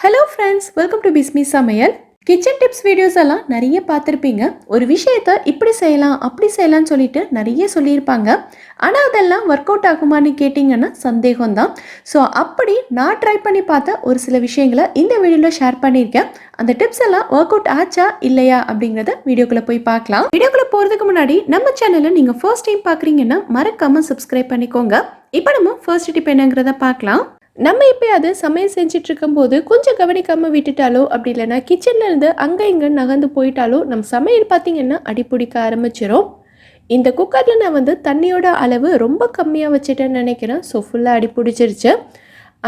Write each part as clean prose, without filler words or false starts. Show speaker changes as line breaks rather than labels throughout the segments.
Hello friends, welcome to Bismi Samayal. Kitchen tips videos எல்லாம் நிறைய பார்த்துருப்பீங்க. ஒரு விஷயத்த இப்படி செய்யலாம் அப்படி செய்யலாம்னு சொல்லிட்டு நிறைய சொல்லியிருப்பாங்க. ஆனால் அதெல்லாம் ஒர்க் அவுட் ஆகுமான்னு கேட்டிங்கன்னா சந்தேகம்தான். ஸோ அப்படி நான் ட்ரை பண்ணி பார்த்த ஒரு சில விஷயங்களை இந்த வீடியோவில் ஷேர் பண்ணியிருக்கேன். அந்த டிப்ஸ் எல்லாம் ஒர்க் அவுட் ஆச்சா இல்லையா அப்படிங்கிறத வீடியோக்குள்ளே போய் பார்க்கலாம். வீடியோக்குள்ளே போகிறதுக்கு முன்னாடி நம்ம சேனலை நீங்கள் ஃபர்ஸ்ட் டைம் பார்க்குறீங்கன்னா மறக்காமல் சப்ஸ்கிரைப் பண்ணிக்கோங்க. இப்போ நம்ம ஃபர்ஸ்ட் டிப் என்னங்கிறத பார்க்கலாம். நம்ம எப்பயாவது சமையல் செஞ்சுட்டு இருக்கும்போது கொஞ்சம் கவனிக்காமல் விட்டுட்டாலோ அப்படி இல்லைன்னா கிச்சன்ல இருந்து அங்கே இங்கே நகர்ந்து போயிட்டாலோ நம்ம சமையல் பார்த்திங்கன்னா அடிப்பிடிக்க ஆரம்பிச்சிடும். இந்த குக்கரில் நான் தண்ணியோட அளவு ரொம்ப கம்மியாக வச்சுட்டேன்னு நினைக்கிறேன். ஸோ ஃபுல்லாக அடி பிடிச்சிருச்சு.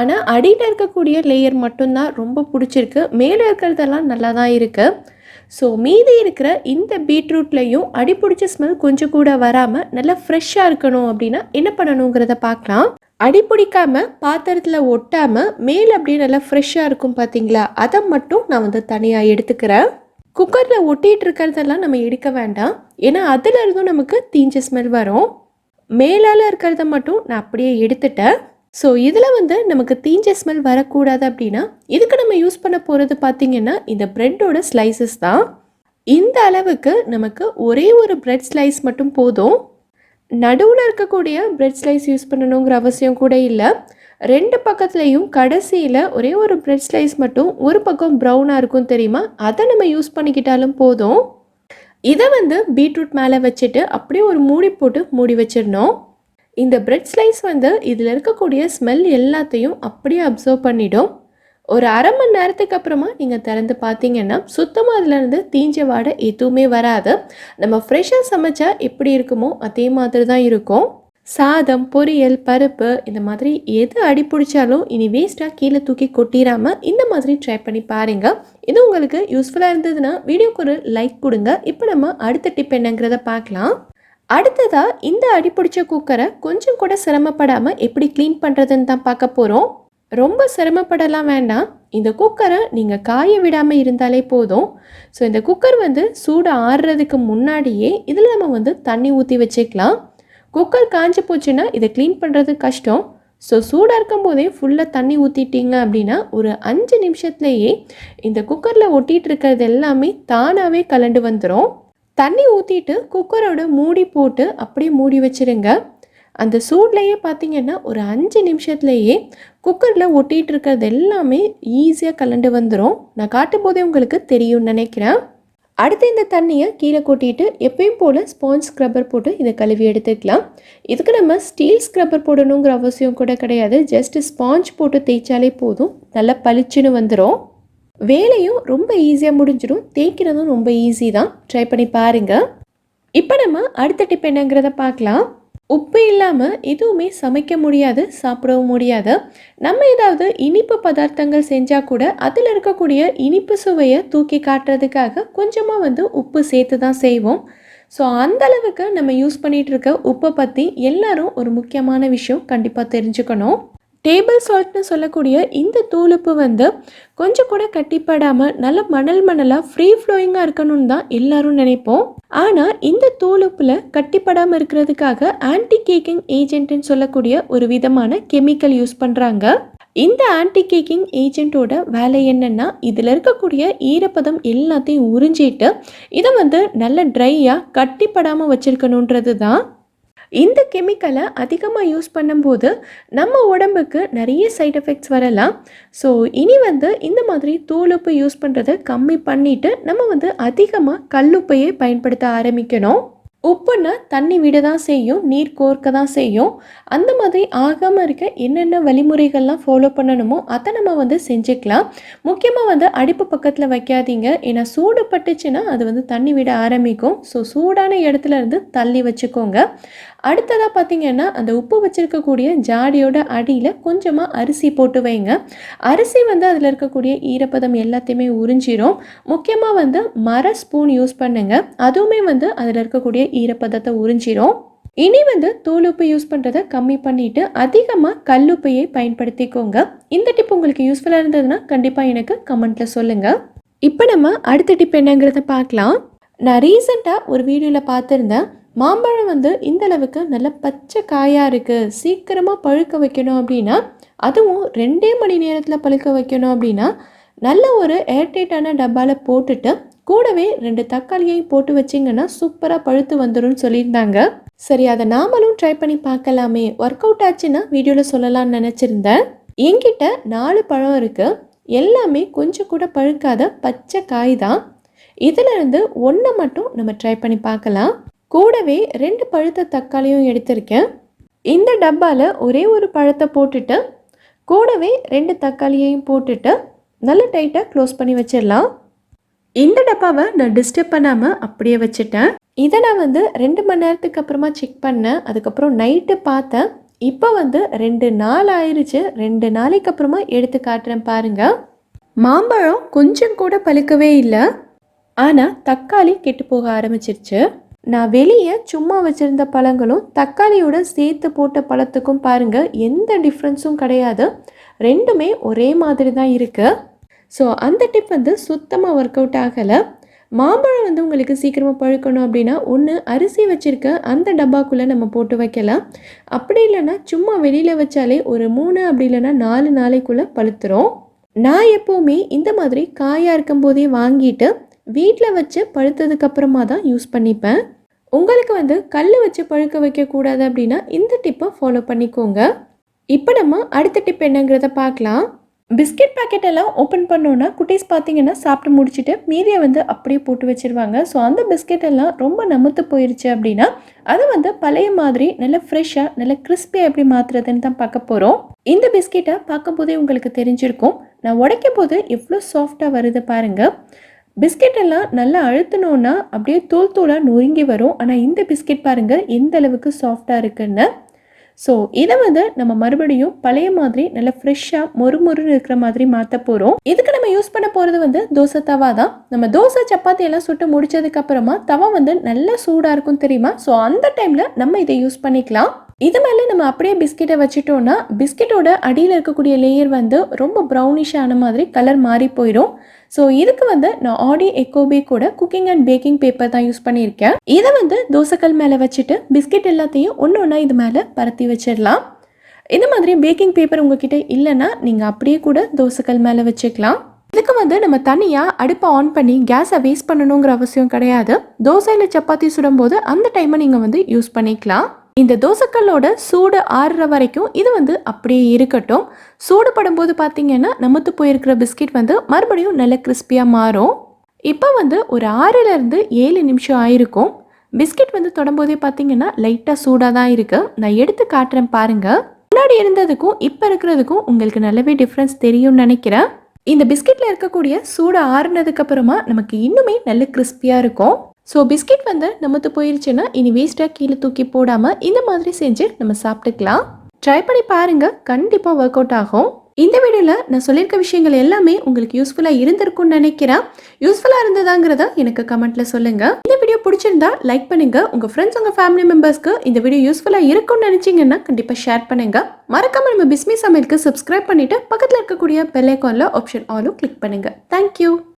ஆனால் அடியில் இருக்கக்கூடிய லேயர் மட்டும்தான் ரொம்ப பிடிச்சிருக்கு. மேலே இருக்கிறதெல்லாம் நல்லா தான் இருக்குது. ஸோ மீதி இருக்கிற இந்த பீட்ரூட்லேயும் அடி பிடிச்ச ஸ்மெல் கொஞ்சம் கூட வராமல் நல்லா ஃப்ரெஷ்ஷாக இருக்கணும் அப்படின்னா என்ன பண்ணணுங்கிறத பார்க்கலாம். அடி பிடிக்காம பாத்திரத்தில் ஒட்டாமல் மேல் அப்படியே நல்லா ஃப்ரெஷ்ஷாக இருக்கும் பார்த்தீங்களா, அதை மட்டும் நான் தனியாக எடுத்துக்கிறேன். குக்கரில் ஒட்டிகிட்டு இருக்கிறதெல்லாம் நம்ம எடுக்க வேண்டாம். ஏன்னா அதில் இருந்தும் நமக்கு தீஞ்ச ஸ்மெல் வரும். மேலால் இருக்கிறத மட்டும் நான் அப்படியே எடுத்துட்டேன். ஸோ இதில் நமக்கு தீஞ்ச ஸ்மெல் வரக்கூடாது அப்படின்னா இதுக்கு நம்ம யூஸ் பண்ண போகிறது பார்த்திங்கன்னா இந்த ப்ரெட்டோட ஸ்லைசஸ் தான். இந்த அளவுக்கு நமக்கு ஒரே ஒரு ப்ரெட் ஸ்லைஸ் மட்டும் போதும். நடுவில் இருக்கக்கூடிய பிரெட் ஸ்லைஸ் யூஸ் பண்ணணுங்கிற அவசியம் கூட இல்லை. ரெண்டு பக்கத்துலேயும் கடைசியில் ஒரே ஒரு பிரெட் ஸ்லைஸ் மட்டும் ஒரு பக்கம் ப்ரௌனாக இருக்கும் தெரியுமா, அதை நம்ம யூஸ் பண்ணிக்கிட்டாலும் போதும். இதை பீட்ரூட் மேலே வச்சுட்டு அப்படியே ஒரு மூடி போட்டு மூடி வச்சிடணும். இந்த பிரெட் ஸ்லைஸ் இதில் இருக்கக்கூடிய ஸ்மெல் எல்லாத்தையும் அப்படியே அப்சர்வ் பண்ணிடும். ஒரு அரை மணி நேரத்துக்கு அப்புறமா நீங்கள் திறந்து பார்த்தீங்கன்னா சுத்தமாக அதிலேருந்து தீஞ்ச வாடை எதுவுமே வராது. நம்ம ஃப்ரெஷ்ஷாக சமைச்சா எப்படி இருக்குமோ அதே மாதிரி தான் இருக்கும். சாதம், பொரியல், பருப்பு இந்த மாதிரி எது அடி பிடிச்சாலும் இனி வேஸ்ட்டாக கீழே தூக்கி கொட்டிடாமல் இந்த மாதிரி ட்ரை பண்ணி பாருங்கள். இது உங்களுக்கு யூஸ்ஃபுல்லாக இருந்ததுன்னா வீடியோக்கு ஒரு லைக் கொடுங்க. இப்போ நம்ம அடுத்த டிப் என்னங்கிறத பார்க்கலாம். அடுத்ததாக இந்த அடி பிடிச்ச குக்கரை கொஞ்சம் கூட சிரமப்படாமல் எப்படி க்ளீன் பண்ணுறதுன்னு தான் பார்க்க போகிறோம். ரொம்ப சிரமப்படலாம் வேண்டாம். இந்த குக்கரை நீங்கள் காய விடாமல் இருந்தாலே போதும். ஸோ இந்த குக்கர் சூடு ஆறுறதுக்கு முன்னாடியே இதில் நம்ம தண்ணி ஊற்றி வச்சுக்கலாம். குக்கர் காஞ்சி போச்சுன்னா இதை க்ளீன் பண்ணுறது கஷ்டம். ஸோ சூடாக இருக்கும் போதே ஃபுல்லாக தண்ணி ஊற்றிட்டீங்க அப்படின்னா ஒரு 5 நிமிஷத்துலேயே இந்த குக்கரில் ஒட்டிகிட்டு இருக்கிறது எல்லாமே தானாகவே கலண்டு வந்துடும். தண்ணி ஊற்றிட்டு குக்கரோட மூடி போட்டு அப்படியே மூடி வச்சுருங்க. அந்த சூட்லேயே பார்த்தீங்கன்னா ஒரு 5 நிமிஷத்துலேயே குக்கரில் ஒட்டிகிட்டு இருக்கிறது எல்லாமே ஈஸியாக கலண்டு வந்துடும். நான் காட்டும் போதே உங்களுக்கு தெரியும்னு நினைக்கிறேன். அடுத்து இந்த தண்ணியை கீழே கொட்டிட்டு எப்பயும் போல் ஸ்பாஞ்ச் ஸ்க்ரப்பர் போட்டு இதை கழுவி எடுத்துக்கலாம். இதுக்கு நம்ம ஸ்டீல் ஸ்க்ரப்பர் போடணுங்கிற அவசியம் கூட கிடையாது. ஜஸ்ட் ஸ்பாஞ்ச் போட்டு தேய்ச்சாலே போதும், நல்லா பளிச்சுன்னு வந்துடும். வேலையும் ரொம்ப ஈஸியாக முடிஞ்சிடும். தேய்க்கிறதும் ரொம்ப ஈஸி தான். ட்ரை பண்ணி பாருங்கள். இப்போ நம்ம அடுத்த டிப் என்னங்கிறத பார்க்கலாம். உப்பு இல்லாமல் எதுவுமே சமைக்க முடியாது, சாப்பிடவும் முடியாது. நம்ம ஏதாவது இனிப்பு பதார்த்தங்கள் செஞ்சால் கூட அதில் இருக்கக்கூடிய இனிப்பு சுவையை தூக்கி காட்டுறதுக்காக கொஞ்சமாக உப்பு சேர்த்து தான் செய்வோம். ஸோ அந்தளவுக்கு நம்ம யூஸ் பண்ணிகிட்டு இருக்க உப்பை பற்றி எல்லாரும் ஒரு முக்கியமான விஷயம் கண்டிப்பாக தெரிஞ்சுக்கணும். டேபிள் சால்ட்னு சொல்லக்கூடிய இந்த தூளுப்பு கொஞ்சம் கூட கட்டிப்படாமல் நல்ல மணலாக ஃப்ரீ ஃப்ளோயிங்காக இருக்கணும்னு தான் எல்லாரும் நினைப்போம். ஆனால் இந்த தூளுப்பில் கட்டிப்படாமல் இருக்கிறதுக்காக ஆன்டி கேக்கிங் ஏஜென்ட்னு சொல்லக்கூடிய ஒரு விதமான கெமிக்கல் யூஸ் பண்ணுறாங்க. இந்த ஆன்டி கேக்கிங் ஏஜென்ட்டோட வேலை என்னென்னா இதில் இருக்கக்கூடிய ஈரப்பதம் எல்லாத்தையும் உறிஞ்சிட்டு இதை நல்ல ட்ரையாக கட்டிப்படாமல் வச்சுருக்கணுன்றது தான். இந்த கெமிக்கலை அதிகமாக யூஸ் பண்ணும்போது நம்ம உடம்புக்கு நிறைய சைட் எஃபெக்ட்ஸ் வரலாம். ஸோ இனி இந்த மாதிரி தூளுப்பு யூஸ் பண்ணுறதை கம்மி பண்ணிவிட்டு நம்ம அதிகமாக கல்லுப்பையே பயன்படுத்த ஆரம்பிக்கணும். உப்புன்னா தண்ணி விட தான் செய்யும், நீர் கோர்க்க தான் செய்யும். அந்த மாதிரி ஆகாமல் இருக்க என்னென்ன வழிமுறைகள்லாம் ஃபாலோ பண்ணணுமோ அதை நம்ம செஞ்சுக்கலாம். முக்கியமாக அடுப்பு பக்கத்தில் வைக்காதீங்க. ஏன்னா சூடு பட்டுச்சுன்னா அது தண்ணி விட ஆரம்பிக்கும். ஸோ சூடான இடத்துல இருந்து தள்ளி வச்சுக்கோங்க. அடுத்ததாக பார்த்திங்கன்னா அந்த உப்பு வச்சுருக்கக்கூடிய ஜாடியோட அடியில் கொஞ்சமாக அரிசி போட்டு வைங்க. அரிசி அதில் இருக்கக்கூடிய ஈரப்பதம் எல்லாத்தையுமே உறிஞ்சிரும். முக்கியமாக மர ஸ்பூன் யூஸ் பண்ணுங்கள். அதுவுமே அதில் இருக்கக்கூடிய ஈரப்பதத்தை உறிஞ்சிரும். இனி தூளுப்பு யூஸ் பண்ணுறதை கம்மி பண்ணிவிட்டு அதிகமாக கல்லுப்பையை பயன்படுத்திக்கோங்க. இந்த டிப் உங்களுக்கு யூஸ்ஃபுல்லாக இருந்ததுன்னா கண்டிப்பாக எனக்கு கமெண்ட்டில் சொல்லுங்கள். இப்போ நம்ம அடுத்த டிப் என்னங்கிறத பார்க்கலாம். நான் ரீசெண்டாக ஒரு வீடியோவில் பார்த்துருந்தேன். மாம்பழம் இந்த அளவுக்கு நல்ல பச்சை காயாக இருக்குது, சீக்கிரமாக பழுக்க வைக்கணும் அப்படின்னா, அதுவும் 2 மணி நேரத்தில் பழுக்க வைக்கணும் அப்படின்னா நல்ல ஒரு ஏர்டைட்டான டப்பாவில் போட்டுட்டு கூடவே 2 தக்காளியையும் போட்டு வச்சிங்கன்னா சூப்பராக பழுத்து வந்துடும் சொல்லியிருந்தாங்க. சரி, அதை நாமளும் ட்ரை பண்ணி பார்க்கலாமே, ஒர்க் அவுட் ஆச்சுன்னா வீடியோவில் சொல்லலாம்னு நினச்சிருந்தேன். என்கிட்ட 4 பழம் இருக்குது. எல்லாமே கொஞ்சம் கூட பழுக்காத பச்சை காய் தான். இதிலிருந்து ஒன்றை மட்டும் நம்ம ட்ரை பண்ணி பார்க்கலாம். கூடவே 2 பழுத்த தக்காளியும் எடுத்திருக்கேன். இந்த டப்பாவில் ஒரே ஒரு பழத்தை போட்டுட்டு கூடவே 2 தக்காளியையும் போட்டுட்டு நல்லா டைட்டாக க்ளோஸ் பண்ணி வச்சிடலாம். இந்த டப்பாவை நான் டிஸ்டர்ப் பண்ணாமல் அப்படியே வச்சுட்டேன். இதை நான் 2 மணி நேரத்துக்கு அப்புறமா செக் பண்ணேன். அதுக்கப்புறம் நைட்டு பார்த்தேன். இப்போ 2 நாள் ஆயிடுச்சு. 2 நாளைக்கு அப்புறமா எடுத்து காட்டுறேன் பாருங்கள். மாம்பழம் கொஞ்சம் கூட பழுக்கவே இல்லை. ஆனால் தக்காளி கெட்டு போக ஆரம்பிச்சிருச்சு. நான் வெளியே சும்மா வச்சுருந்த பழங்களும் தக்காளியோட சேர்த்து போட்ட பழத்துக்கும் பாருங்கள் எந்த டிஃப்ரென்ஸும் கிடையாது. ரெண்டுமே ஒரே மாதிரி தான் இருக்குது. ஸோ அந்த டிப் சுத்தமாக ஒர்க் அவுட் ஆகலை. மாம்பழம் உங்களுக்கு சீக்கிரமாக பழுக்கணும் அப்படின்னா ஒன்று அரிசி வச்சுருக்க அந்த டப்பாக்குள்ளே நம்ம போட்டு வைக்கலாம். அப்படி இல்லைன்னா சும்மா வெளியில் வச்சாலே ஒரு 3 அப்படி இல்லைன்னா 4 நாளைக்குள்ளே பழுத்துரும். நான் எப்போவுமே இந்த மாதிரி காயாக இருக்கும்போதே வாங்கிட்டு வீட்டில் வச்சு பழுத்ததுக்கப்புறமா தான் யூஸ் பண்ணிப்பேன். உங்களுக்கு கல் வச்சு பழுக்க வைக்கக்கூடாது அப்படின்னா இந்த டிப்பை ஃபாலோ பண்ணிக்கோங்க. இப்போ நம்ம அடுத்த டிப் என்னங்கிறத பார்க்கலாம். பிஸ்கெட் பேக்கெட் எல்லாம் ஓப்பன் பண்ணோன்னா குட்டீஸ் பார்த்தீங்கன்னா சாப்பிட்டு முடிச்சுட்டு மீதியை அப்படியே போட்டு வச்சுருவாங்க. ஸோ அந்த பிஸ்கெட் எல்லாம் ரொம்ப நமுத்து போயிடுச்சு அப்படின்னா அதை பழைய மாதிரி நல்ல ஃப்ரெஷ்ஷாக நல்ல கிறிஸ்பியாக எப்படி மாற்றுறதுன்னு தான் பார்க்க போகிறோம். இந்த பிஸ்கெட்டை பார்க்கும்போதே உங்களுக்கு தெரிஞ்சிருக்கும். நான் உடைக்கும் போது எவ்வளோ சாஃப்டாக வருது பாருங்கள். பிஸ்கெட் எல்லாம் நல்லா அழுத்தினோன்னா அப்படியே தூள் தூளாக நொறுங்கி வரும். ஆனால் இந்த பிஸ்கெட் பாருங்கள் எந்த அளவுக்கு சாஃப்டாக இருக்குன்னு. ஸோ இதை நம்ம மறுபடியும் பழைய மாதிரி நல்லா ஃப்ரெஷ்ஷாக மொறுமொறுன்னு இருக்கிற மாதிரி மாற்ற போகிறோம். இதுக்கு நம்ம யூஸ் பண்ண போகிறது தோசை தவா தான். நம்ம தோசை சப்பாத்தி எல்லாம் சுட்டு முடிச்சதுக்கப்புறமா தவா நல்லா சூடாக இருக்கும் தெரியுமா? ஸோ அந்த டைமில் நம்ம இதை யூஸ் பண்ணிக்கலாம். இது மேலே நம்ம அப்படியே பிஸ்கெட்டை வச்சுட்டோன்னா பிஸ்கெட்டோட அடியில் இருக்கக்கூடிய லேயர் ரொம்ப ப்ரௌனிஷ் ஆன மாதிரி கலர் மாறி போயிடும். ஸோ இதுக்கு நான் ஆடி எக்கோபே கூட குக்கிங் அண்ட் பேக்கிங் பேப்பர் தான் யூஸ் பண்ணியிருக்கேன். இதை தோசைக்கல் மேலே வச்சுட்டு பிஸ்கெட் எல்லாத்தையும் ஒன்று ஒன்றா இது மேலே பரத்தி வச்சிடலாம். இந்த மாதிரி பேக்கிங் பேப்பர் உங்ககிட்ட இல்லைன்னா நீங்கள் அப்படியே கூட தோசைக்கல் மேலே வச்சுக்கலாம். இதுக்கு நம்ம தனியாக அடுப்பை ஆன் பண்ணி கேஸை வேஸ்ட் பண்ணணுங்கிற அவசியம் கிடையாது. தோசையில் சப்பாத்தி சுடும்போது அந்த டைமை நீங்கள் யூஸ் பண்ணிக்கலாம். இந்த தோசைக்கல்லோட சூடு ஆறுற வரைக்கும் இது அப்படியே இருக்கட்டும். சூடுபடும் போது பார்த்தீங்கன்னா நமத்து போயிருக்கிற பிஸ்கெட் மறுபடியும் நல்ல கிறிஸ்பியாக மாறும். இப்போ ஒரு 6லேருந்து 7 நிமிஷம் ஆயிருக்கும். பிஸ்கெட் தொடும்போதே பார்த்தீங்கன்னா லைட்டாக சூடாக தான் இருக்குது. நான் எடுத்து காட்டுறேன் பாருங்கள். முன்னாடி இருந்ததுக்கும் இப்போ இருக்கிறதுக்கும் உங்களுக்கு நல்லாவே டிஃப்ரென்ஸ் தெரியும்னு நினைக்கிறேன். இந்த பிஸ்கெட்டில் இருக்கக்கூடிய சூடு ஆறுனதுக்கப்புறமா நமக்கு இன்னுமே நல்ல கிறிஸ்பியாக இருக்கும். ஸோ பிஸ்கெட் நமக்கு போயிருச்சுன்னா இனி வேஸ்ட்டாக கீழே தூக்கி போடாமல் இந்த மாதிரி செஞ்சு நம்ம சாப்பிட்டுக்கலாம். ட்ரை பண்ணி பாருங்கள், கண்டிப்பாக ஒர்க் அவுட் ஆகும். இந்த வீடியோவில் நான் சொல்லியிருக்க விஷயங்கள் எல்லாமே உங்களுக்கு யூஸ்ஃபுல்லாக இருந்திருக்கும்னு நினைக்கிறேன். யூஸ்ஃபுல்லாக இருந்ததாங்கிறத எனக்கு கமெண்ட்டில் சொல்லுங்கள். இந்த வீடியோ பிடிச்சிருந்தா லைக் பண்ணுங்கள். உங்கள் ஃப்ரெண்ட்ஸ் உங்கள் ஃபேமிலி மெம்பர்ஸ்க்கு இந்த வீடியோ யூஸ்ஃபுல்லாக இருக்கும்னு நினச்சிங்கன்னா கண்டிப்பாக ஷேர் பண்ணுங்கள். மறக்காமல் நம்ம பிஸ்மி சமையலுக்கு சப்ஸ்கிரைப் பண்ணிவிட்டு பக்கத்தில் இருக்கக்கூடிய பெல் ஐகானில் ஆப்ஷன் ஆலும் கிளிக் பண்ணுங்கள். தேங்க்யூ.